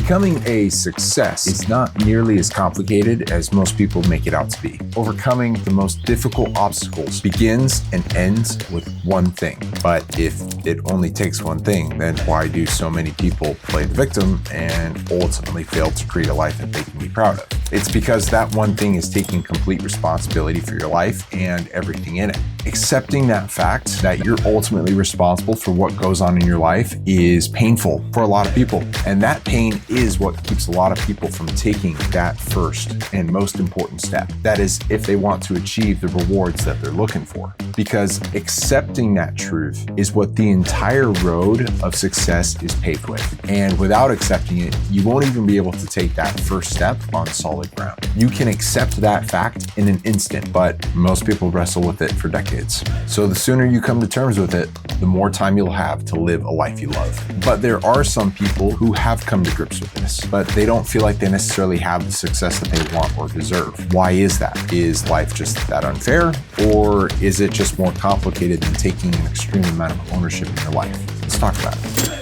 Becoming a success is not nearly as complicated as most people make it out to be. Overcoming the most difficult obstacles begins and ends with one thing. But if it only takes one thing, then why do so many people play the victim and ultimately fail to create a life that they can be proud of? It's because that one thing is taking complete responsibility for your life and everything in it. Accepting that fact that you're ultimately responsible for what goes on in your life is painful for a lot of people. And that pain is what keeps a lot of people from taking that first and most important step. That is, if they want to achieve the rewards that they're looking for. Because accepting that truth is what the entire road of success is paved with. And without accepting it, you won't even be able to take that first step on solid ground. You can accept that fact in an instant, but most people wrestle with it for decades. So the sooner you come to terms with it, the more time you'll have to live a life you love. But there are some people who have come to grips with this, but they don't feel like they necessarily have the success that they want or deserve. Why is that? Is life just that unfair? Or is it just more complicated than taking an extreme amount of ownership in your life? Let's talk about it.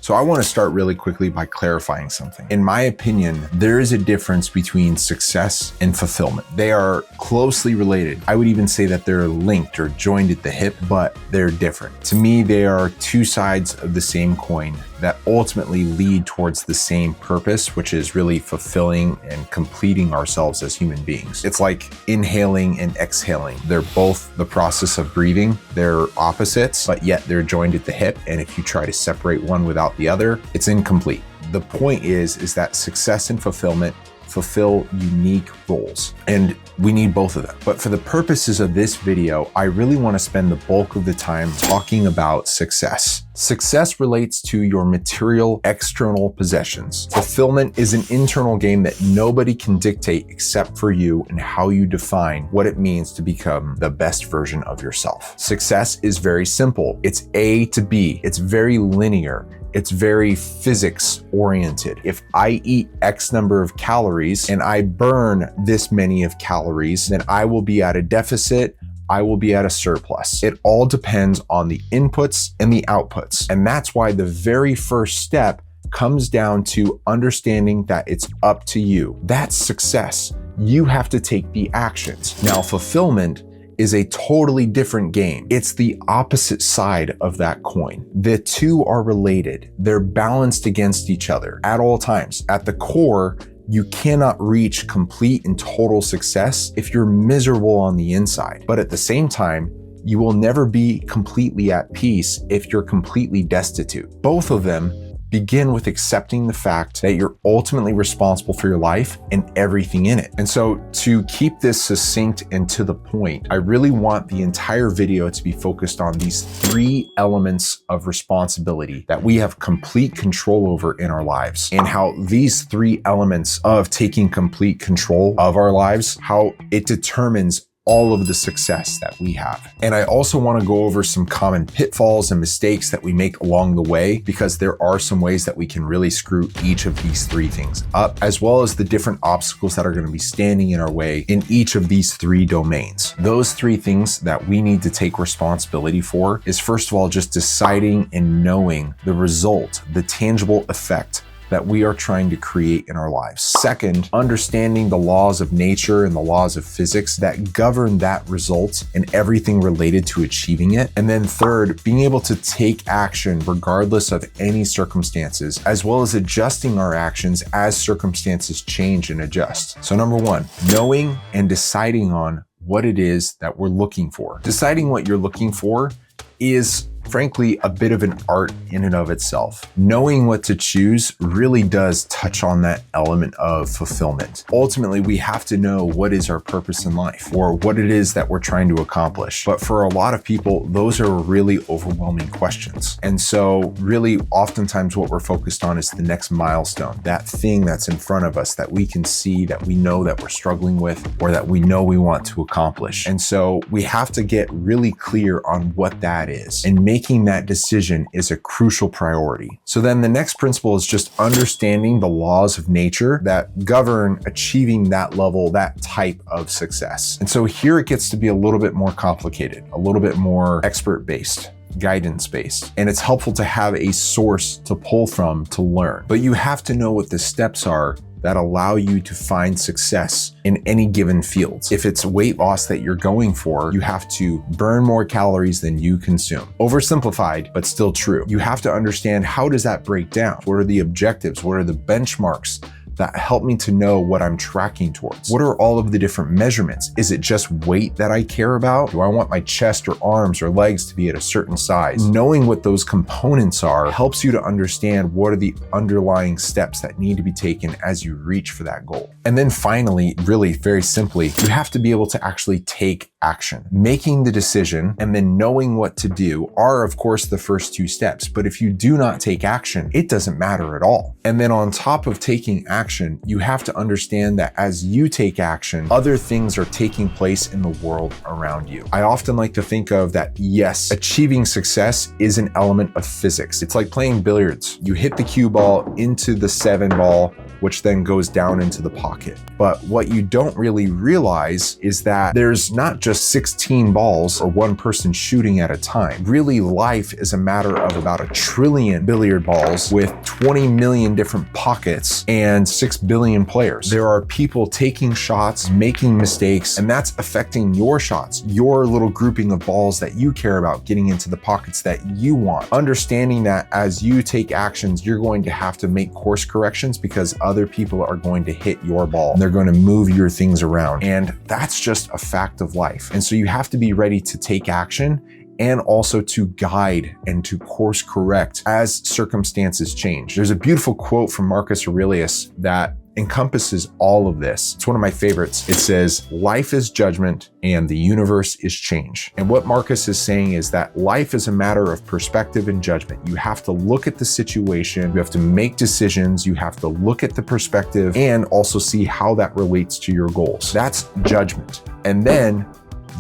So I want to start really quickly by clarifying something. In my opinion, there is a difference between success and fulfillment. They are closely related. I would even say that they're linked or joined at the hip, but they're different. To me, they are two sides of the same coin that ultimately lead towards the same purpose, which is really fulfilling and completing ourselves as human beings. It's like inhaling and exhaling. They're both the process of breathing. They're opposites, but yet they're joined at the hip. And if you try to separate one without the other, it's incomplete. The point is that success and fulfillment fulfill unique roles, and we need both of them. But for the purposes of this video, I really want to spend the bulk of the time talking about success. Success relates to your material external possessions. Fulfillment is an internal game that nobody can dictate except for you and how you define what it means to become the best version of yourself. Success is very simple. It's A to B. It's very linear. It's very physics oriented. If I eat X number of calories and I burn this many of calories, then I will be at a deficit. I will be at a surplus. It all depends on the inputs and the outputs. And that's why the very first step comes down to understanding that it's up to you. That's success. You have to take the actions. Now, fulfillment is a totally different game. It's the opposite side of that coin. The two are related. They're balanced against each other at all times. At the core, you cannot reach complete and total success if you're miserable on the inside. But at the same time, you will never be completely at peace if you're completely destitute. Both of them begin with accepting the fact that you're ultimately responsible for your life and everything in it. And so to keep this succinct and to the point, I really want the entire video to be focused on these three elements of responsibility that we have complete control over in our lives, and how these three elements of taking complete control of our lives, how it determines all of the success that we have. And I also want to go over some common pitfalls and mistakes that we make along the way, because there are some ways that we can really screw each of these three things up, as well as the different obstacles that are going to be standing in our way in each of these three domains. Those three things that we need to take responsibility for is, first of all, just deciding and knowing the result, the tangible effect that we are trying to create in our lives. Second, understanding the laws of nature and the laws of physics that govern that result and everything related to achieving it. And then third, being able to take action regardless of any circumstances, as well as adjusting our actions as circumstances change and adjust. So number one, knowing and deciding on what it is that we're looking for. Deciding what you're looking for is frankly a bit of an art in and of itself. Knowing what to choose really does touch on that element of fulfillment. Ultimately, we have to know what is our purpose in life, or what it is that we're trying to accomplish. But for a lot of people, those are really overwhelming questions. And so really oftentimes what we're focused on is the next milestone, that thing that's in front of us that we can see, that we know that we're struggling with, or that we know we want to accomplish. And so we have to get really clear on what that is, and making that decision is a crucial priority. So then the next principle is just understanding the laws of nature that govern achieving that level, that type of success. And so here it gets to be a little bit more complicated, a little bit more expert based. guidance based, and it's helpful to have a source to pull from to learn. But you have to know what the steps are that allow you to find success in any given field. If it's weight loss that you're going for, you have to burn more calories than you consume. Oversimplified, but still true. You have to understand, how does that break down? What are the objectives? What are the benchmarks that help me to know what I'm tracking towards? What are all of the different measurements? Is it just weight that I care about? Do I want my chest or arms or legs to be at a certain size? Knowing what those components are helps you to understand what are the underlying steps that need to be taken as you reach for that goal. And then finally, really very simply, you have to be able to actually take action. Making the decision and then knowing what to do are, of course, the first two steps. But if you do not take action, it doesn't matter at all. And then on top of taking action, you have to understand that as you take action, other things are taking place in the world around you. I often like to think of that, yes, achieving success is an element of physics. It's like playing billiards. You hit the cue ball into the 7 ball, which then goes down into the pocket. But what you don't really realize is that there's not just 16 balls or one person shooting at a time. Really, life is a matter of about 1 trillion billiard balls with 20 million different pockets and 6 billion players. There are people taking shots, making mistakes, and that's affecting your shots, your little grouping of balls that you care about getting into the pockets that you want. Understanding that as you take actions, you're going to have to make course corrections because other people are going to hit your ball. They're going to move your things around. And that's just a fact of life. And so you have to be ready to take action and also to guide and to course correct as circumstances change. There's a beautiful quote from Marcus Aurelius that encompasses all of this. It's one of my favorites. It says, "Life is judgment and the universe is change." And what Marcus is saying is that life is a matter of perspective and judgment. You have to look at the situation, you have to make decisions, you have to look at the perspective and also see how that relates to your goals. That's judgment. And then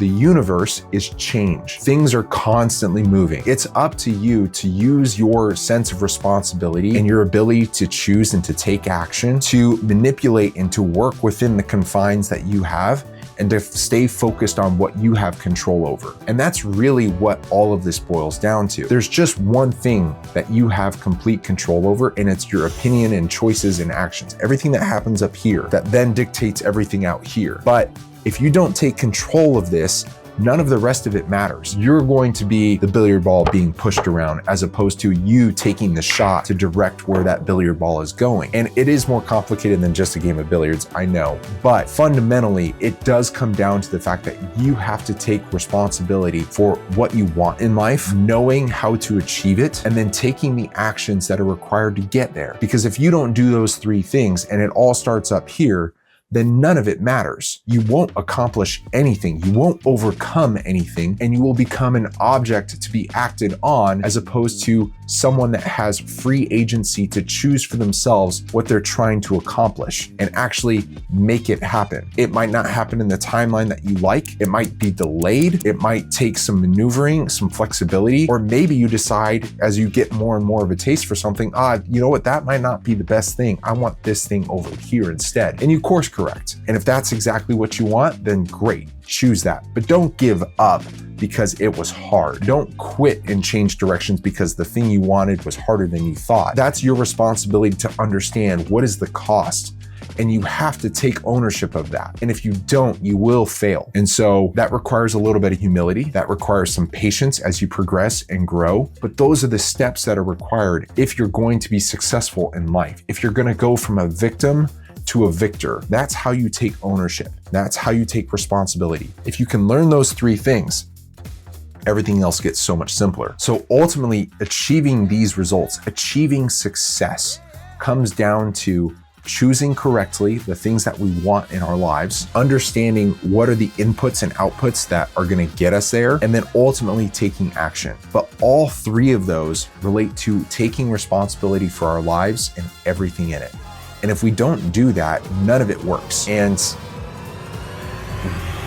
the universe is change. Things are constantly moving. It's up to you to use your sense of responsibility and your ability to choose and to take action to manipulate and to work within the confines that you have and to stay focused on what you have control over. And that's really what all of this boils down to. There's just one thing that you have complete control over, and it's your opinion and choices and actions. Everything that happens up here that then dictates everything out here. But if you don't take control of this, none of the rest of it matters. You're going to be the billiard ball being pushed around as opposed to you taking the shot to direct where that billiard ball is going. And it is more complicated than just a game of billiards, I know. But fundamentally, it does come down to the fact that you have to take responsibility for what you want in life, knowing how to achieve it, and then taking the actions that are required to get there. Because if you don't do those 3 things and it all starts up here, then none of it matters. You won't accomplish anything. You won't overcome anything, and you will become an object to be acted on as opposed to someone that has free agency to choose for themselves what they're trying to accomplish and actually make it happen. It might not happen in the timeline that you like. It might be delayed. It might take some maneuvering, some flexibility, or maybe you decide as you get more and more of a taste for something, you know what, that might not be the best thing. I want this thing over here instead. And you course correct. And if that's exactly what you want, then great, choose that. But don't give up because it was hard. Don't quit and change directions because the thing you wanted was harder than you thought. That's your responsibility to understand what is the cost. And you have to take ownership of that. And if you don't, you will fail. And so that requires a little bit of humility. That requires some patience as you progress and grow. But those are the steps that are required if you're going to be successful in life. If you're going to go from a victim to a victor, that's how you take ownership. That's how you take responsibility. If you can learn those 3 things, everything else gets so much simpler. So ultimately, achieving these results, achieving success, comes down to choosing correctly the things that we want in our lives, understanding what are the inputs and outputs that are going to get us there, and then ultimately taking action. But all 3 of those relate to taking responsibility for our lives and everything in it. And if we don't do that, none of it works. And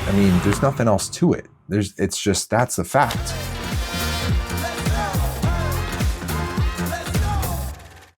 I mean, there's nothing else to it. It's just, that's the fact.